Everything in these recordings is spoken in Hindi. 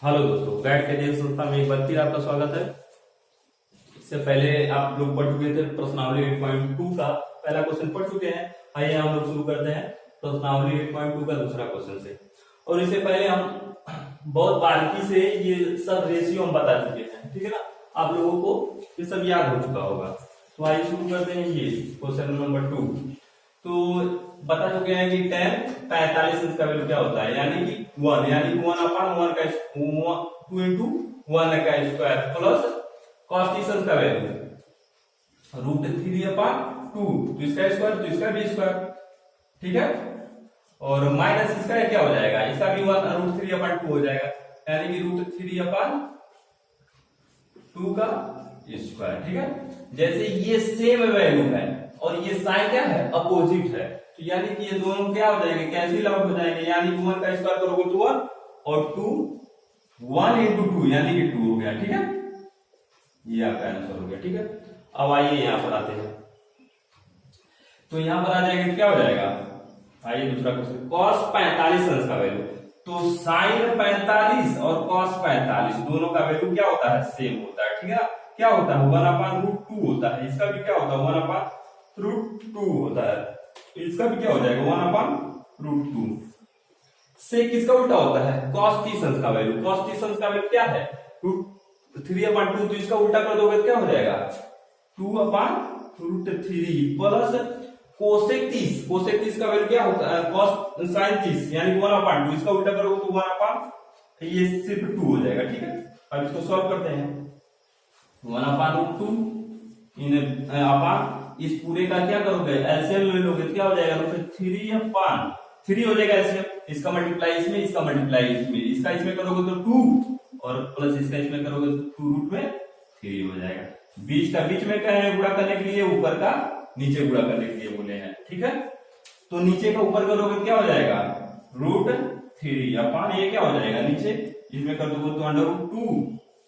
हेलो दोस्तों, गाइड कैरियर संस्था में एक बार फिर आपका स्वागत है। इससे पहले आप लोग पढ़ चुके थे प्रश्नावली 8.2 का पहला क्वेश्चन पढ़ चुके हैं। आइए हम लोग शुरू करते हैं प्रश्नावली 8.2 का दूसरा क्वेश्चन से। और इससे पहले हम बहुत बारीकी से ये सब रेशियो हम बता चुके हैं, ठीक है ना। आप लोगों को ये सब याद हो चुका होगा। तो आइए शुरू करते हैं ये क्वेश्चन नंबर 2। तो बता चुके हैं कि tan 45 अंश का वैल्यू क्या होता है, यानी कि 1 यानी 1/1 का 2 into 1 का स्क्वायर प्लस cos 30 अंश का वैल्यू √3/2, तो इसका स्क्वायर तो इसका भी स्क्वायर, ठीक है। और माइनस इसका क्या हो जाएगा, इसका भी 1√3/2 हो जाएगा, यानी कि √3/2 का स्क्वायर, ठीक है। जैसे ये सेम वैल्यू है और ये साइन क्या है, अपोजिट है, तो यानी कि ये दोनों क्या हो जाएंगे, कैंसिल आउट हो जाएंगे, यानी कि 1 का स्क्वायर करोगे तो 1 और 1 into 2 यानी कि 2 हो गया, ठीक है। ये आपका आंसर हो गया, ठीक है। अब आइए यहां पर आते हैं, तो यहां पर आ जाएगा क्या हो जाएगा। आइए दूसरा क्वेश्चन, cos 45 अंश का वैल्यू, तो sin 45 और cos 45 दोनों का वैल्यू क्या होता है, सेम होता है, ठीक है ना। क्या होता है, 1/√2 होता है, इसका भी क्या होता है 1/√2 होता है, तो इसका भी क्या हो जाएगा 1/√2 से किसका उल्टा होता है, cos 30 अंश का वैल्यू। cos 30 अंश का वैल्यू क्या है, 3/2, तो इसका उल्टा कर दोगे तो क्या हो जाएगा 2/√3 प्लस कोसेक 30 का वैल्यू क्या होता है, cos sin 30 यानी 1/2, इसका उल्टा करोगे तो 1/, ये सिर्फ 2 हो जाएगा, ठीक है। अब इसको सॉल्व करते हैं, 1/√2 इन अपान इस पूरे का क्या करोगे, एलसीएम ले लोगे तो क्या हो जाएगा, 3 हो जाएगा एलसीएम, इसका मल्टीप्लाई इसमें, इसका मल्टीप्लाई इसमें, इसका इसमें करोगे तो 2 और प्लस इसका इसमें करोगे तो 2√3 हो जाएगा। बीच का बीच में क्या है, गुणा करने के लिए, ऊपर का नीचे गुणा करने के लिए बोले हैं, ठीक है। तो नीचे का ऊपर करोगे क्या हो जाएगा √3 अपान ये क्या हो जाएगा नीचे, इसमें कर दोगे तो √2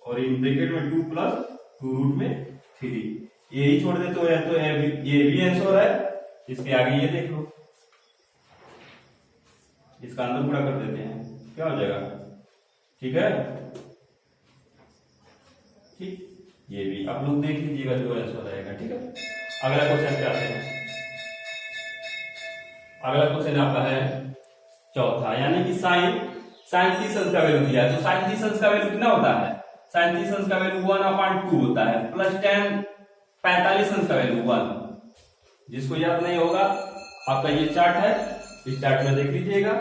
और इन ब्रैकेट में 2 प्लस 2√3, यही छोड़ देते हो, तो ये भी आंसर है। इसके आगे ये देख लो, इसका अंदर गुणा कर देते हैं, क्या हो जाएगा, ठीक है, ठीक। ये भी आप लोग देख लीजिएगा जो आंसर आएगा, ठीक है। अगला क्वेश्चन क्या है, अगला क्वेश्चन आपका है चौथा, यानी कि साइन 30 अंश का वैल्यू दिया है, तो साइन 30 अंश का वैल्यू कितना होता है, साइन 30 अंश का वैल्यू 1/2 होता है, प्लस tan 45 अंश का वैल्यू 1। जिसको याद नहीं होगा, आपका ये चार्ट है, इस चार्ट में देख लीजिएगा,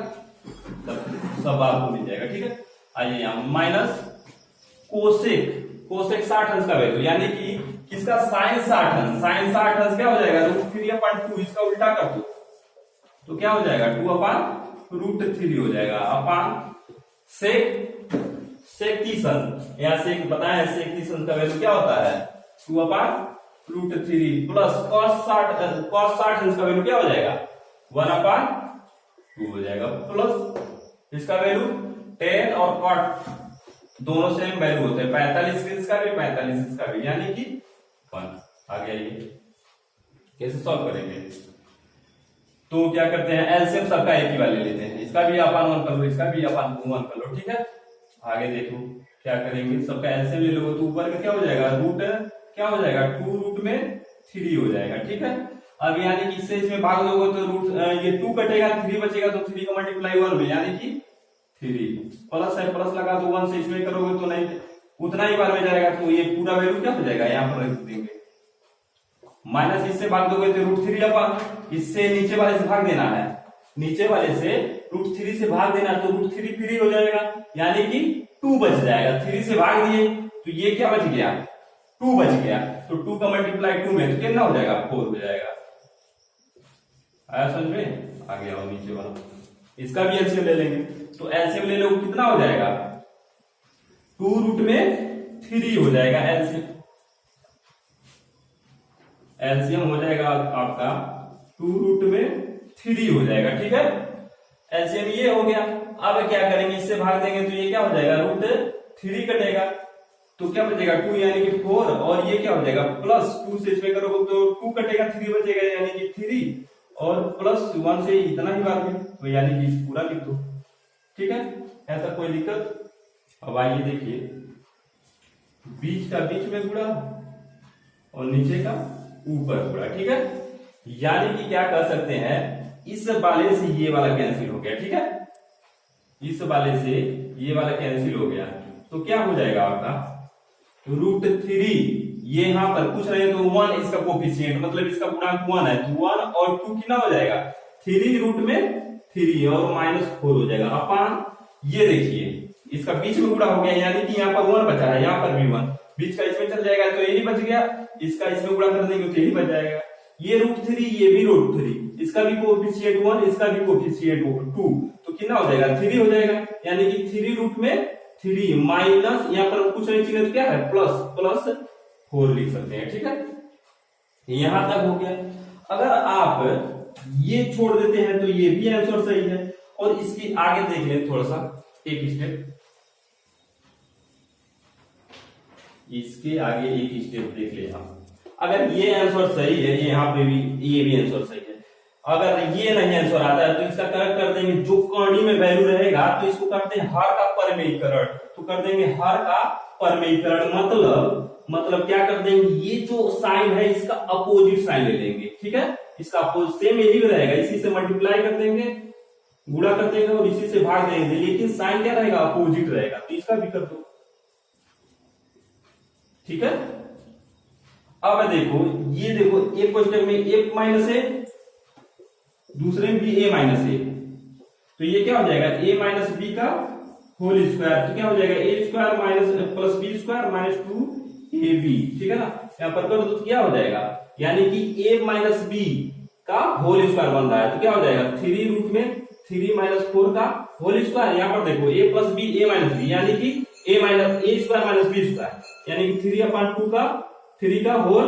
सब आपको मिल जाएगा, ठीक है। आइए यहाँ माइनस कोसेक 60 अंश का वैल्यू, यानी कि किसका, साइन 60 अंश, साइन 60 अंश क्या हो जाएगा √3/2, इसका उल्टा कर दो तो क्या हो जाएगा 2/√3 हो जाएगा, अपान सेक 30 अंश, यहाँ सेक बताया, सेक 30 अंश का वैल्यू क्या होता है 2/√3 प्लस cos 60 अंश का वैल्यू क्या हो जाएगा 1/2 हो जाएगा, प्लस इसका वैल्यू tan और cot दोनों सेम वैल्यू होते हैं, 45 इसका भी 45 इसका भी, यानी कि 1 आ गया। ये कैसे सॉल्व करेंगे, तो क्या करते हैं, एलसीएम सबका एक ही वाले लेते हैं, इसका भी अपान 1 कर लो, इसका भी अपान 1 कर लो, ठीक है। आगे देखो क्या करेंगे, सबका एलसीएम ले लोगे तो ऊपर का क्या हो जाएगा, रूट क्या हो जाएगा 2√3 हो जाएगा, ठीक है। अब यानी कि इससे इसमें भाग दोगे तो ये 2 कटेगा, 3 बचेगा, तो 3 का मल्टीप्लाई 1 में, यानी कि 3 प्लस है, प्लस लगा दो 1 से इसमें करोगे तो नहीं, उतना ही बार में जाएगा, तो ये पूरा वैल्यू क्या हो जाएगा, यहाँ पर रख देंगे, माइनस इससे भाग दोगे तो √3, इससे नीचे वाले से भाग देना है, नीचे वाले से √3 से भाग देना, तो √3 फ्री हो जाएगा, यानी कि 2 बच जाएगा, 3 से भाग दिए तो ये क्या बच गया 2 बच गया, तो 2 का मल्टीप्लाई 2 में तो कितना हो जाएगा 4 हो जाएगा। आया समझ में, आ गया नीचे वाला, इसका भी एलसीएम ले लेंगे, तो एलसीएम ले लो कितना हो जाएगा 2√3 हो जाएगा, एलसीएम हो जाएगा आपका 2√3 हो जाएगा, ठीक है। एलसीएम ये हो गया। अब क्या करेंगे, इससे भाग देंगे तो ये क्या हो जाएगा √3 कटेगा, तो क्या बचेगा 2 यानी कि 4, और ये क्या हो जाएगा प्लस 2 से इसमें करोगे तो 2 कटेगा, 3 बचेगा यानी कि 3, और प्लस 1 से इतना ही बात है, तो यानी कि पूरा लिख दो, ठीक है। ऐसा कोई दिक्कत अब आइए देखिए, बीच का बीच में गुणा और नीचे का ऊपर गुणा, ठीक है। यानी कि क्या कर सकते हैं, इस वाले से ये वाला कैंसिल हो गया, ठीक है, इस वाले से ये वाला कैंसिल हो गया, तो क्या हो जाएगा आपका √3। ये यहां पर पूछ रहे हैं तो 1 इसका कोफिशिएंट, मतलब इसका गुणांक 1 है, तो 1 और 2 कितना हो जाएगा 3 और -4 हो जाएगा अपान, ये देखिए इसका बीच में गुणा हो गया, यानी कि यहाँ पर 1 बचा है, यहाँ पर भी 1, बीच का इसमें चल जाएगा तो यही बच गया, इसका इसमें गुणा कर देंगे तो यही बच जाएगा। ये √3, ये भी √3, इसका भी कोफिशिएंट 1, इसका भी कोफिशिएंट 2, तो कितना हो जाएगा 3 हो जाएगा, यानी कि 3√3 माइनस, यहाँ पर कुछ नहीं चिन्ह क्या है प्लस 4 लिख सकते हैं, ठीक है। यहां तक हो गया। अगर आप ये छोड़ देते हैं तो ये भी आंसर सही है, और इसकी आगे देख लें थोड़ा सा एक स्टेप, इसके आगे एक स्टेप देख ले हम। अगर ये आंसर सही है, ये यहाँ पे भी ये भी आंसर सही है, अगर ये नहीं आंसर आता है तो इसका करेक्ट कर देंगे, जो कर्णी में वैल्यू रहेगा तो इसको करते हैं हर का परमेयीकरण, तो कर देंगे हर का परमेयीकरण, मतलब क्या कर देंगे, ये जो साइन है इसका अपोजिट साइन ले लेंगे, ठीक है, इसका अपोजिट सेम यही रहेगा, इसी से मल्टीप्लाई कर देंगे, गुणा कर देंगे और इसी से भाग देंगे, लेकिन साइन क्या रहेगा अपोजिट रहेगा, तो इसका भी कर दो, ठीक है। अब देखो, ये देखो एक क्वेश्चन में a माइनस ए, दूसरे में भी a माइनस ए, तो ये क्या हो जाएगा a माइनस बी का होल स्क्वायर, तो क्या हो जाएगा a square minus plus B square minus 2ab, ठीक है ना, यहाँ पर कर दो तो क्या हो जाएगा, यानी कि a माइनस बी का होल स्क्वायर बन रहा है, तो क्या हो जाएगा 3 माइनस 4 का होल स्क्वायर, यहाँ पर देखो a plus B a minus B, यानी कि a square minus B square, यानी कि 3/2 का 3 का होल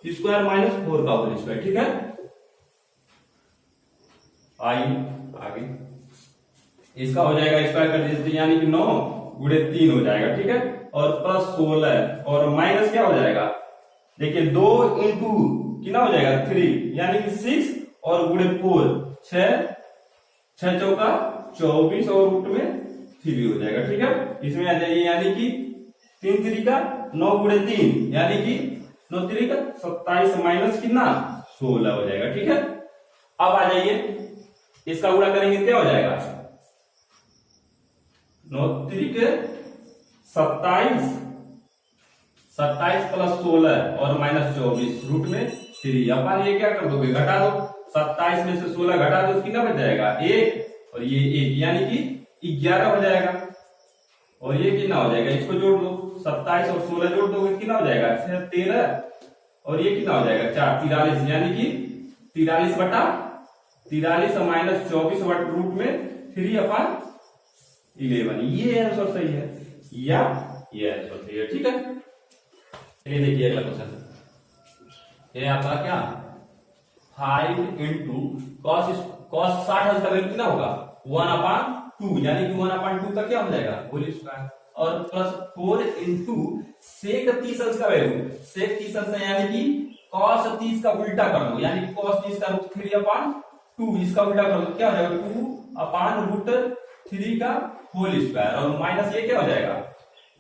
स्क्वायर माइनस 4 का होल स्क्वायर, ठीक है। आइए आगे, इसका हो जाएगा स्क्वायर कर दीजिए, यानी कि 9 गुणे 3 हो जाएगा, ठीक है, और प्लस 16 और माइनस क्या हो जाएगा, देखिए 2 इंटू कितना हो जाएगा 3, यानी कि 6 और गुणे 4 6 चौका 24 और रूट में 3 हो जाएगा, ठीक है। इसमें आ जाइए, यानी कि 3 3 का 9 गुणे 3, यानी कि 9 3 का 27 माइनस कितना 16 हो जाएगा, ठीक है। अब आ जाइए, इसका गुणा करेंगे क्या हो जाएगा 9 3 के 27 प्लस 16 और माइनस 24 रूट में 3, अपन ये क्या कर दोगे घटा दो, 27 में से 16 घटा दो तो कितना बच जाएगा 1, और ये 1 यानी कि 11 हो जाएगा, और ये कितना हो जाएगा, इसको जोड़ दो, 27 और 16 जोड़ दोगे कितना हो जाएगा 13, और ये कितना हो जाएगा 4 43, यानी कि 43 माइनस 24 रूट में 3/11, ये आंसर सही है, या ये आंसर सही है, ठीक है। ये देखिए अगला क्वेश्चन, ये आपका क्या 5 इंटू कॉस 60 का वैल्यू कितना होगा 1/2, यानी कि 1/2 का क्या हो जाएगा होल स्क्वायर, और प्लस 4 इंटू सेक 30 का वैल्यू, सेक 30 यानी कि कॉस 30 का उल्टा कर दो, यानी कि कॉस 30 का 3/2, इसका उल्टा कर दो क्या हो जाएगा 2/√3 का होल स्क्वायर, और माइनस ये क्या हो जाएगा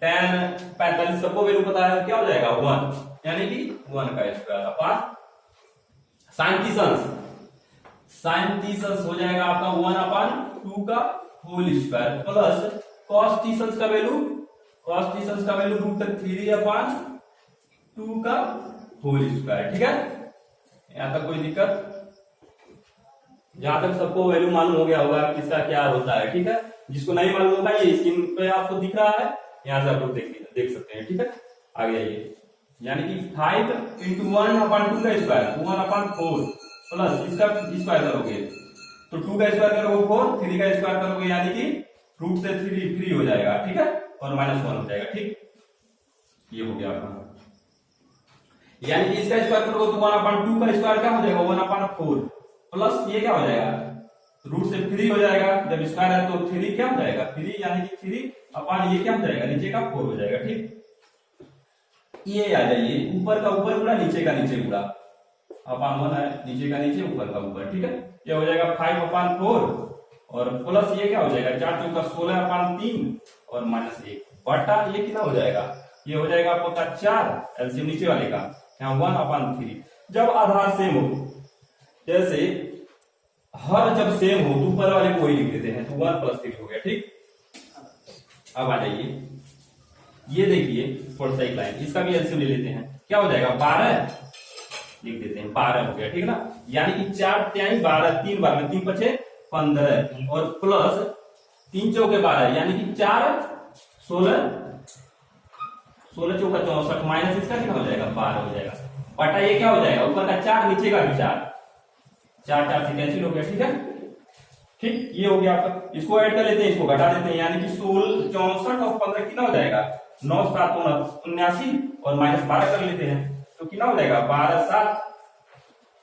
tan 45 सबको वैल्यू पता है, क्या हो जाएगा 1, यानी कि 1 का स्क्वायर अपान साइन 30 हो जाएगा आपका 1/2 का होल स्क्वायर, प्लस cos 30 का वैल्यू √3/2 का होल स्क्वायर, ठीक है। यहां तक कोई दिक्कत, जहां तक सबको वैल्यू मालूम हो गया होगा किसका क्या होता है, ठीक है। जिसको नहीं मालूम होगा ये स्क्रीन पे आपको दिख रहा है, यहां से आप लोग देख सकते हैं, ठीक है। आगे आइए, यानी कि 5 इंटू 1/2 का स्क्वायर 1/4 प्लस इसका स्क्वायर करोगे तो 2 का स्क्वायर करोगे 4, 3 का स्क्वायर करोगे यानी कि रूट से 3 फ्री हो जाएगा, ठीक है, और -1 हो जाएगा, ठीक। ये हो गया आपका, यानी कि इसका स्क्वायर करोगे तो 1/2 का स्क्वायर क्या हो जाएगा 1/4 प्लस ये क्या हो जाएगा रूट से 3 हो जाएगा, जब स्क्वायर है तो 3 क्या हो जाएगा 3, यानी कि 3 ये क्या हो जाएगा नीचे का 4 हो जाएगा, ठीक। ये आ जाइए, ऊपर का ऊपर गुणा नीचे का नीचे गुणा, अपान 1 है, नीचे का नीचे ऊपर का ऊपर, ठीक है। ये हो जाएगा 5/4 और प्लस ये क्या हो जाएगा 4 चौका 16/3 और -1 बटा ये कितना हो जाएगा, ये हो जाएगा आपका 4 एलसीएम नीचे वाले का यहाँ 1/3। जब आधार सेम हो, जैसे हर जब सेम हो तो ऊपर वाले को ही लिख देते हैं, तो 1 + 3 हो गया। ठीक, अब आ जाइए, ये देखिए थोड़ा सा एक लाइन, इसका भी एलसीएम ले लेते हैं, क्या हो जाएगा 12 लिख देते हैं, 12 हो गया। ठीक है ना, यानी कि 4 त्याई 12, 3 12 3 5 15 और प्लस 3 चौके 12 यानी कि 4 16 16 चौका 64 माइनस इसका कितना हो जाएगा 12 हो जाएगा बटा ये क्या हो जाएगा ऊपर का 4 नीचे का भी 4 4 4 से कैंसिल हो गया। ठीक है, ठीक, ये हो गया आपका। इसको ऐड कर लेते हैं, इसको घटा देते हैं, यानी कि 16 64 और 15 कितना हो जाएगा 9 7 79 और -12 कर लेते हैं तो कितना हो जाएगा 12 7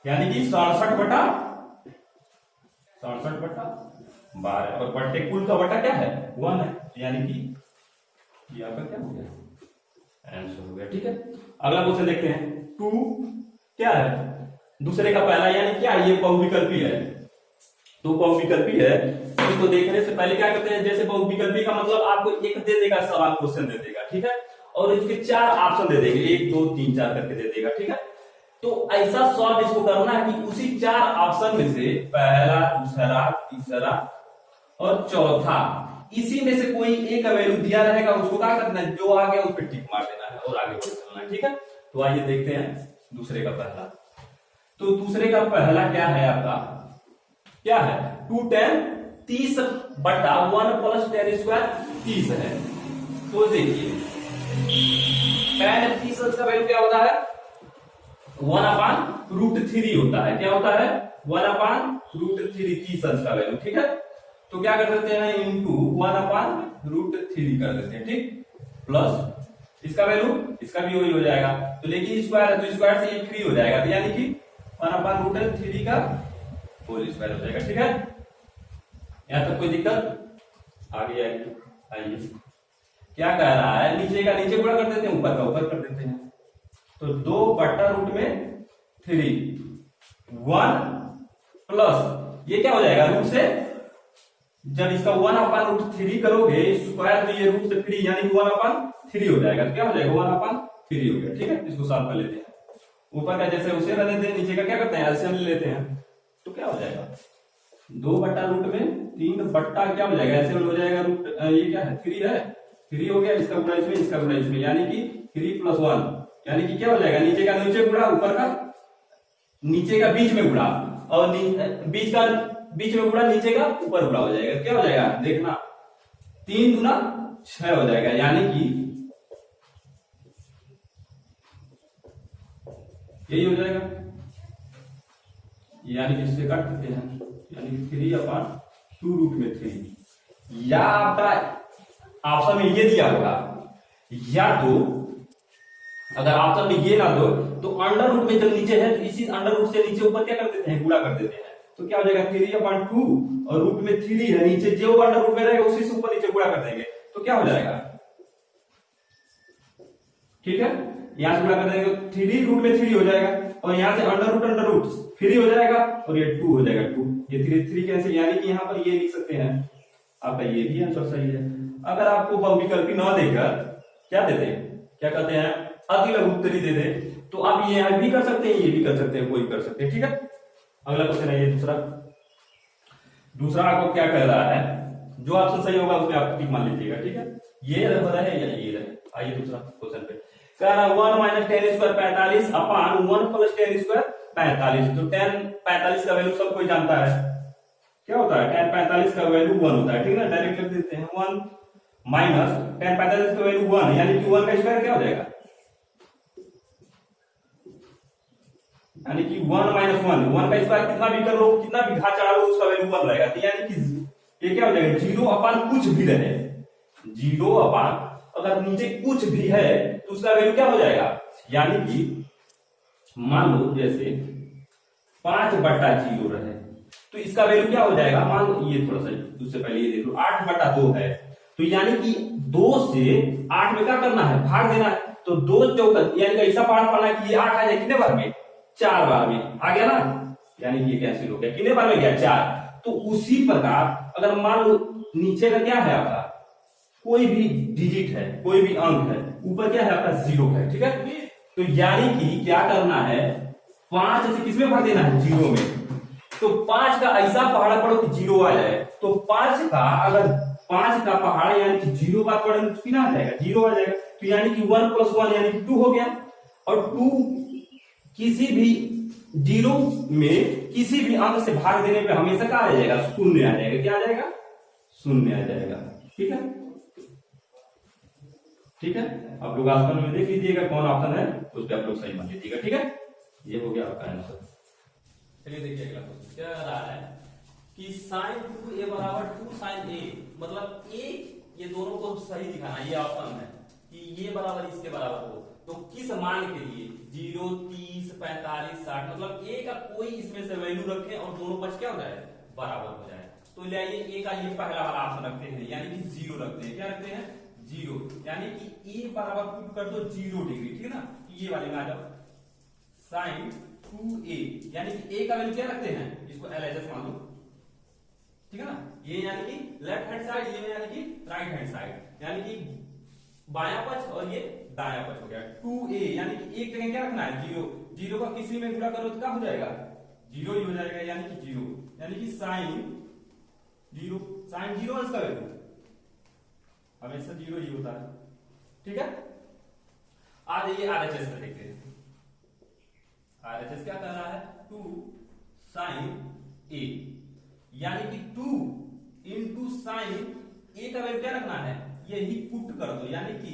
यानी कि 67 बटा 12 और बट्टे कुल का बटा क्या है 1 है, यानी कि ये आपका क्या हो गया आंसर हो गया। ठीक है, अगला क्वेश्चन देखते हैं। 2 क्या है दूसरे का पहला, यानी क्या ये बहुविकल्पी है, तो बहुविकल्पी है। इसको देखने से पहले क्या करते हैं, जैसे बहुविकल्पी का मतलब आपको एक दे देगा सवाल क्वेश्चन दे देगा, ठीक है, और इसके 4 ऑप्शन दे देंगे 1 2 3 4 करके दे देगा। ठीक है, तो ऐसा सॉल्व इसको करना है कि उसी 4 ऑप्शन में से पहला दूसरा तीसरा और चौथा इसी में से कोई एक वैल्यू दिया रहेगा, उसको क्या करना है, जो आ गया उस पर टिक मार देना है और आगे बढ़ चलना है। ठीक है, तो आइए देखते हैं दूसरे का पहला। तो दूसरे का पहला क्या है आपका, क्या है 2 10 30 बटा 1 + 10² 30 है। तो देखिए tan 30 का वैल्यू क्या होता है 1/√3 होता है, क्या होता है 1/√3 30 का वैल्यू। ठीक है, तो क्या कर देते हैं इंटू 1/√3 कर देते हैं। ठीक, प्लस इसका वैल्यू इसका भी वही हो जाएगा, तो लेकिन स्क्वायर है तो स्क्वायर से ये 3 हो जाएगा, तो यानी कि 1/√3 का होल स्क्वायर हो जाएगा। ठीक है, यहां तक कोई दिक्कत, आगे आइए क्या कह रहा है, नीचे का नीचे गुणा कर देते हैं, ऊपर का ऊपर कर देते हैं, तो 2/√3 1 प्लस ये क्या हो जाएगा रूट से, जब इसका 1/√3 करोगे स्क्वायर तो ये रूट से 3 यानी 1/3 हो जाएगा, तो क्या हो जाएगा 1/3 हो गया। ठीक है, इसको सॉल्व कर लेते हैं, ऊपर का जैसे उसे रह देते हैं, नीचे का क्या करते हैं एलसीएम ले लेते हैं, तो क्या हो जाएगा 2/√3 बट्टा क्या हो जाएगा एलसीएम हो जाएगा रूट, ये क्या है 3 है, 3 हो गया, इसका गुणा इसमें इसका गुणा इसमें, यानी कि 3 + 1 यानी कि क्या हो जाएगा नीचे का नीचे गुणा ऊपर का नीचे का बीच में गुणा और बीच में गुणा नीचे का ऊपर गुणा हो जाएगा, क्या हो जाएगा देखना 3 गुना 6 हो जाएगा, यानी कि यही हो जाएगा, यानी कि इससे काट देते हैं, यानी 3/2√3 या आपका ऑप्शन में ये दिया होगा, या तो अगर ऑप्शन में ये ना दो तो अंडर रूट में जब नीचे है तो इसी अंडर रूट से नीचे ऊपर क्या कर देते हैं गुणा कर देते हैं, तो क्या हो जाएगा 3/2 और रूट में 3 है नीचे, जो अंडर रूट में रहेगा उसी से ऊपर नीचे गुणा कर देंगे, तो क्या हो जाएगा ठीक है, यहां से गुणा कर देंगे 3 रूट में 3 हो जाएगा और यहां से अंडर रूट 3 हो जाएगा और ये 2 हो जाएगा 2, ये 3 कैंसिल, यानी कि यहां पर ये लिख सकते हैं आपका ये भी आंसर सही है। अगर आपको बहुविकल्पी ना देकर क्या देते हैं, क्या कहते हैं अति लघु उत्तरी दे दे, तो आप ये भी कर सकते हैं, ये भी कर सकते हैं, कोई कर सकते हैं। ठीक है, अगला क्वेश्चन है ये दूसरा आपको क्या कह रहा है, जो ऑप्शन सही होगा उसमें आप टिक मान लीजिएगा। ठीक है, ये रहे या ये रहे। आइए दूसरा क्वेश्चन पे कह रहा 1 - 10² 45 अपान 1 + 10² 45, तो 10 45 का वैल्यू सब कोई जानता है, क्या होता है 10 45 का वैल्यू 1 होता है। ठीक है, डायरेक्ट लिख देते हैं 1 माइनस 10 45 का वैल्यू 1 यानी कि 1 का स्क्वायर क्या हो जाएगा, यानी कि 1 - 1 का स्क्वायर कितना भी कर लो कितना भी घात चढ़ा लो उसका वैल्यू 1 रहेगा, तो यानी कि ये क्या हो जाएगा 0 कुछ भी रहे, 0 अगर नीचे कुछ भी है तो उसका वैल्यू क्या हो जाएगा, यानी कि मान लो जैसे 5/0 रहे तो इसका वैल्यू क्या हो जाएगा, मान लो ये थोड़ा सा उससे पहले ये देख लो 8/2 है, तो यानी कि 2 से 8 में क्या करना है भाग देना है, तो 2 चौक यानी कि ऐसा पार्ट पाना कि ये 8 आ जाए कितने बार में 4 बार में आ गया ना, यानी कि ये कैंसिल हो गया, कितने बार में गया 4, तो उसी प्रकार अगर मान लो नीचे का क्या है आपका, कोई भी डिजिट है, कोई भी अंक है, ऊपर क्या है आपका 0 है, ठीक है। तो यानी कि क्या करना है, 5 से किसमें भर देना है, 0 में। तो 5 का ऐसा पहाड़ा पढ़ो कि 0 आ जाए। तो 5 का अगर 5 का पहाड़ यानी कि 0 बात पढ़े तो कितना आ जाएगा, 0 आ जाएगा। तो यानी कि 1 + 1 यानी कि 2 हो गया। और 2 किसी भी 0 में किसी भी अंक से भाग देने पे हमेशा क्या आ जाएगा, 0 आ जाएगा। क्या आ जाएगा, 0 आ जाएगा। ठीक है, ठीक है। आप लोग आसमान में देख लीजिएगा कौन ऑप्शन है, उस पर आप लोग सही मान लीजिएगा। ठीक है, ये हो गया आपका आंसर। चलिए देखिए अगला क्वेश्चन क्या रहा है कि sin 2a बराबर 2 sin a, मतलब a ये दोनों को सही दिखाना, ये ऑप्शन है कि ये बराबर इसके बराबर हो। तो किस मान के लिए 0, 30, 45, 60, मतलब a का कोई इसमें से वैल्यू रखें और दोनों पक्ष क्या हो जाए, बराबर हो जाए। तो ले आइए a का ये पहला वाला ऑप्शन रखते हैं, यानी कि 0 रखते हैं। क्या रखते हैं, 0, यानी कि a बराबर पुट कर दो 0 डिग्री, ठीक है ना। ये वाले में आ जाओ, sin 2a यानी कि a का वैल्यू क्या रखते हैं, इसको LHS मान लो, ठीक है ना। ये यानी कि लेफ्ट हैंड साइड, ये यानी कि राइट हैंड साइड, यानी कि बायां पक्ष और ये दायां पक्ष हो गया। 2a यानी कि एक जगह क्या रखना है, 0, 0 का किसी में गुणा करो तो क्या हो जाएगा, 0 ही हो जाएगा, यानी कि 0, यानी कि sin 0, sin 0 अंश का वैल्यू हमेशा 0 ही होता है। ठीक है, आ जाइए RHS में देखते हैं। RHS क्या कर रहा है, 2 sin a यानी कि 2 इंटू साइन a का वैल्यू क्या रखना है, यही पुट कर दो, यानी कि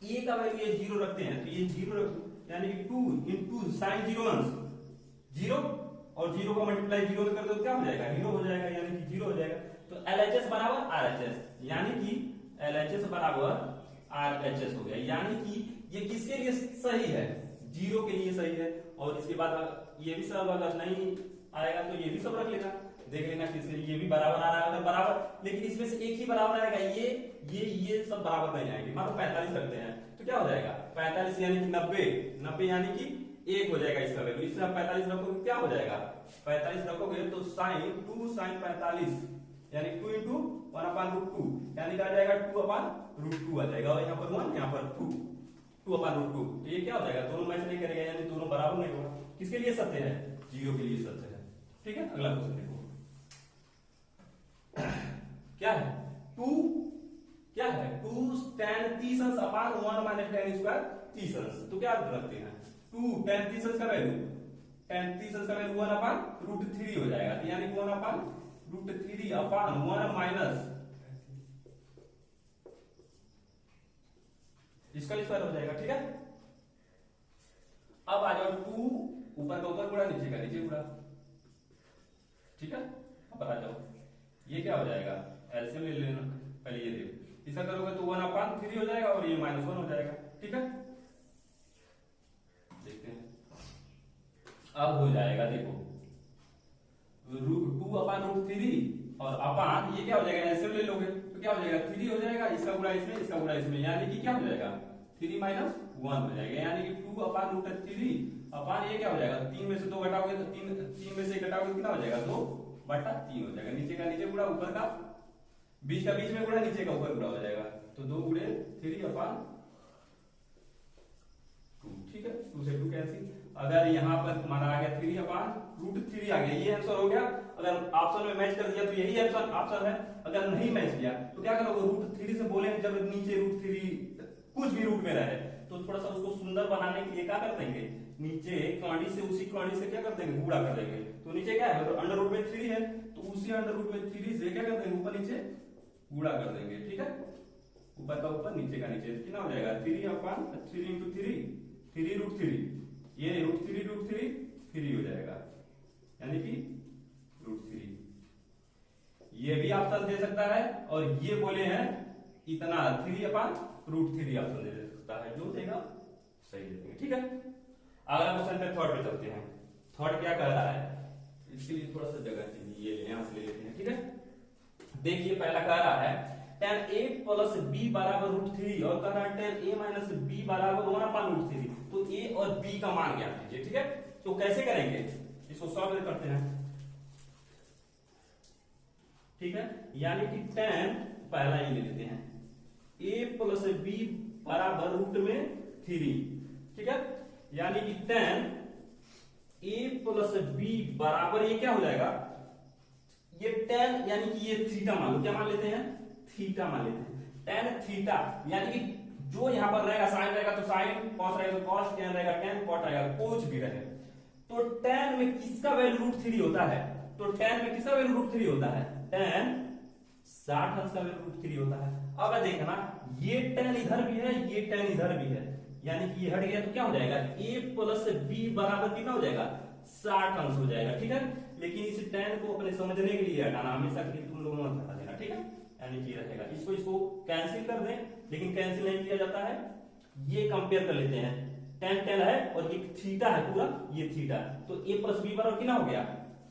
a का वैल्यू ये 0 रखते हैं तो ये 0 रखो, यानी कि 2 इंटू साइन 0 अंश 0 और 0 का मल्टीप्लाई 0 में कर दो तो क्या हो जाएगा, 0 हो जाएगा, यानी कि 0 हो जाएगा। तो LHS बराबर RHS, यानी कि LHS बराबर RHS हो गया। यानी कि ये किसके लिए सही है, 0 के लिए सही है। और इसके बाद ये भी सब अगर नहीं आएगा तो ये भी सब रख लेना, देख लेना किसके लिए ये भी बराबर आ रहा है, अगर बराबर, लेकिन इसमें से एक ही बराबर आएगा, ये सब बराबर नहीं आएंगे। मान लो 45 रखते हैं तो क्या हो जाएगा, 45 यानी कि 90, 90 यानी कि 1 हो जाएगा इसका वैल्यू। इससे आप 45 रखोगे क्या हो जाएगा, 45 रखोगे तो साइन 2 sin 45 यानी 2 इंटू 1/√2 यानी कि आ जाएगा 2/√2 आ जाएगा। और यहाँ पर 1, यहाँ पर 2/√2, तो ये क्या हो जाएगा, दोनों मैच नहीं करेगा, यानी दोनों बराबर नहीं होगा। किसके लिए सत्य है, 0 के लिए सत्य है। ठीक है, अगला क्वेश्चन देखो क्या है, 2 क्या है, 2 tan 30 अंश अपान 1 माइनस tan स्क्वायर 30 अंश। तो क्या रखते हैं, 2 tan 30 अंश का वैल्यू, tan 30 अंश का वैल्यू 1/√3 हो जाएगा, यानी कि 1/√3 अपान 1 माइनस इसका स्क्वायर हो जाएगा। ठीक है, अब आ जाओ 2 ऊपर का ऊपर गुणा, नीचे का नीचे गुणा। ठीक है, अब आ जाओ, ये क्या हो जाएगा, एलसीएम ले लेना, पहले ये देखो, इसका करोगे तो 1/3 हो जाएगा और ये -1 हो जाएगा। ठीक है, देखते हैं अब हो जाएगा, देखो 2/√3 और अपान ये क्या हो जाएगा, एलसीएम ले लोगे तो क्या हो जाएगा, 3 हो जाएगा, इसका गुणा इसमें, इसका गुणा इसमें, यानी कि क्या हो जाएगा, 3 - 1 हो जाएगा, यानी कि 2/√3 अपान ये क्या हो जाएगा, 3 में से 2 घटाओगे तो 3 में से घटाओगे कितना हो जाएगा, 2/3 हो जाएगा। नीचे का नीचे गुणा, ऊपर का बीच का बीच में गुणा, नीचे का ऊपर गुणा हो जाएगा, तो 2 गुणे 3/2। ठीक है, 2 से 2 कैंसिल। अगर यहाँ पर हमारा आ गया 3/√3 आ गया, ये आंसर हो गया। अगर ऑप्शन में मैच कर दिया तो यही ऑप्शन है, अगर नहीं मैच किया तो क्या करोगे, √3 से बोलेंगे, जब नीचे √3 कुछ भी रूट में रहे तो थोड़ा सा उसको सुंदर बनाने के लिए क्या कर देंगे, नीचे कॉर्डी से उसी कॉर्डी से क्या कर देंगे, गुणा कर देंगे। तो नीचे क्या है, √3 है तो उसी √3 से क्या कर देंगे, ऊपर नीचे गुणा कर देंगे। ठीक है, ऊपर का ऊपर नीचे का नीचे, कितना हो जाएगा, 3/3 इंटू 3 ये √3 3 हो जाएगा, यानी कि √3। ये भी ऑप्शन दे सकता है, और ये बोले हैं इतना 3/√3 ऑप्शन दे सकता है, जो देगा सही दे देंगे। ठीक है, अगला क्वेश्चन पे थर्ड पे चलते हैं। थर्ड क्या कह रहा है, इसके लिए थोड़ा सा जगह चाहिए, ये यहां से ले लेते हैं। ठीक है, देखिए पहला कह रहा है tan a प्लस b बराबर √3 और कह रहा है tan a माइनस b बराबर 1/√3। तो a और b का मान ज्ञात कीजिए। ठीक है, तो कैसे करेंगे, इसको सॉल्व करते हैं। ठीक है, यानी कि tan पहला ही ले लेते हैं a प्लस b बराबर रूट में 3, ठीक है, यानी कि tan a प्लस b बराबर ये क्या हो जाएगा, ये tan यानी कि ये थीटा मान लो, क्या मान लेते हैं, थीटा मान लेते हैं, tan थीटा यानी कि जो यहां पर रहेगा साइन रहेगा तो साइन, कॉस रहेगा तो कॉस, tan रहेगा tan, कॉट रहेगा कुछ भी रहे, तो tan में किसका वैल्यू √3 होता है, तो tan में किसका वैल्यू √3 होता है, tan 60 अंश का वैल्यू √3 होता है। अब देखना ये tan इधर भी है, ये tan इधर भी है, यानी कि ये हट गया तो क्या हो जाएगा, a प्लस b बराबर कितना हो जाएगा, 60 अंश हो जाएगा, ठीक है। लेकिन इस tan को अपने समझने के लिए हटाना, हमेशा के लिए तुम लोगों ने हटा देना, ठीक है, यानी कि रहेगा, इसको कैंसिल कर दें, लेकिन कैंसिल नहीं किया जाता है, ये कंपेयर कर लेते हैं, tan है और ये थीटा है पूरा, ये थीटा, तो a प्लस b बराबर कितना हो गया,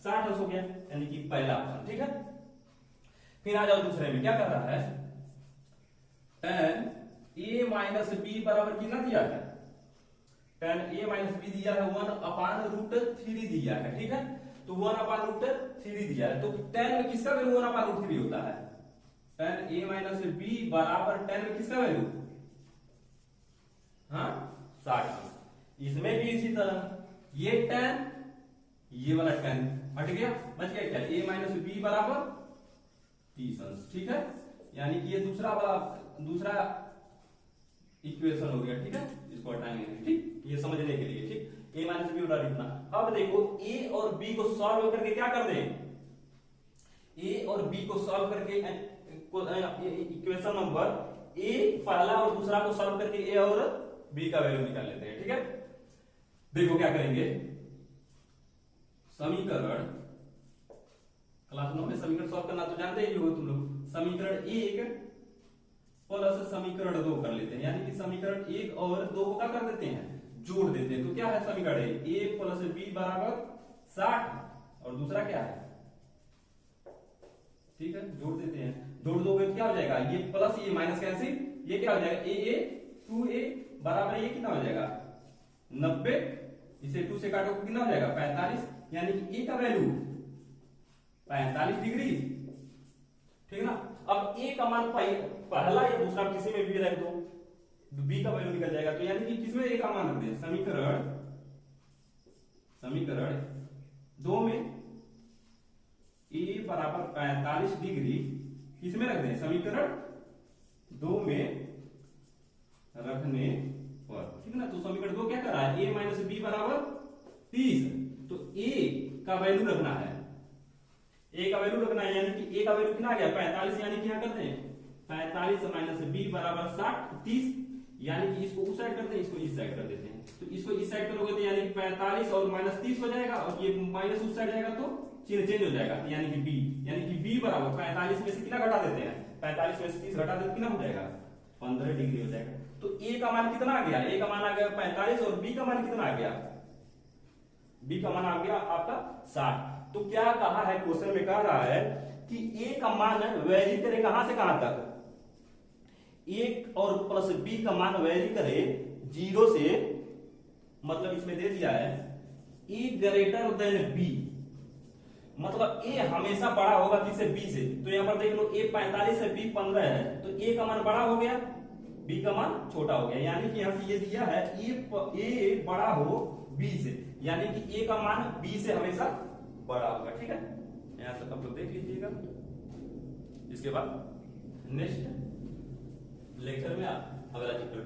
60 अंश हो गया, यानी कि पहला ऑप्शन, ठीक है। फिर आ जाओ दूसरे में, क्या कर रहा है, tan a माइनस b बराबर कितना दिया है, tan a माइनस b दिया है 1/√3 दिया है, ठीक है, तो 1/√3 दिया है, तो tan में किसका वैल्यू 1/√3 होता है, tan a माइनस b बराबर tan में किसका वैल्यू, हाँ 60। इसमें भी इसी तरह ये tan, ये वाला tan हट गया, बच गया क्या, a माइनस b बराबर 30 अंश, ठीक है, यानी कि ये दूसरा इक्वेशन हो गया, ठीक है, इसको हटाएंगे, ठीक, ये समझने के लिए, ठीक, a माइनस b बराबर इतना। अब देखो a और b को सॉल्व करके क्या कर दें, a और b को सॉल्व करके इक्वेशन नंबर a पहला और दूसरा को सॉल्व करके a और b का वैल्यू निकाल लेते हैं, ठीक है। देखो क्या करेंगे, समीकरण क्लास 9 में समीकरण सॉल्व करना तो जानते ही हो तुम लोग, समीकरण 1 प्लस समीकरण 2 कर लेते हैं, यानी कि समीकरण 1 और 2 को क्या कर देते हैं, जोड़ देते हैं, तो क्या है समीकरण a प्लस b बराबर 60 और दूसरा क्या है, ठीक है, जोड़ देते हैं, जोड़ दोगे तो क्या हो जाएगा, ये प्लस ये माइनस कैंसिल, ये क्या हो जाएगा, a 2a बराबर ये कितना हो जाएगा 90, इसे 2 से काटो कितना हो जाएगा 45, यानी कि a का वैल्यू 45 डिग्री, ठीक है ना। अब a का मान पहला या दूसरा किसी में भी रख दो, b का वैल्यू निकल जाएगा, तो यानी कि किसमें a का मान रख दे, समीकरण 2 में a बराबर 45 डिग्री किसमें रख दें, समीकरण 2 में रखने पर, ठीक है ना। तो समीकरण 2 क्या कर रहा है, a माइनस b बराबर 30, तो a का वैल्यू रखना है, a का वैल्यू रखना है, यानी कि a का वैल्यू कितना आ गया 45, यानी कि क्या करते हैं 45 माइनस b बराबर 30, यानी कि इसको उस साइड करते हैं, इसको इस साइड कर देते हैं, तो इसको इस साइड करोगे तो यानी कि 45 और माइनस 30 हो जाएगा, और ये माइनस उस साइड जाएगा तो चिन्ह चेंज हो जाएगा, यानी कि b बराबर 45 में से कितना घटा देते हैं, 45 में से 30 घटा देते कितना हो जाएगा 15 डिग्री हो जाएगा। तो a का मान कितना आ गया, a का मान आ गया 45 और b का मान कितना आ गया, b का मान आ गया आपका 60। तो क्या कहा है क्वेश्चन में, कह रहा है कि a का मान वैरी करे कहां से कहां तक, a और प्लस b का मान वैरी करे 0 से, मतलब इसमें दे दिया है a ग्रेटर देन b, मतलब a हमेशा बड़ा होगा किससे, b से, तो यहां पर देख लो a 45 है, b 15 है, तो a का मान बड़ा हो गया, b का मान छोटा हो गया, यानी कि यहां पे ये दिया है a बड़ा हो b से, यानी कि a का मान b से हमेशा बड़ा होगा, ठीक है, यहां तक आप लोग देख लीजिएगा। इसके बाद नेक्स्ट लेक्चर में अगला चैप्टर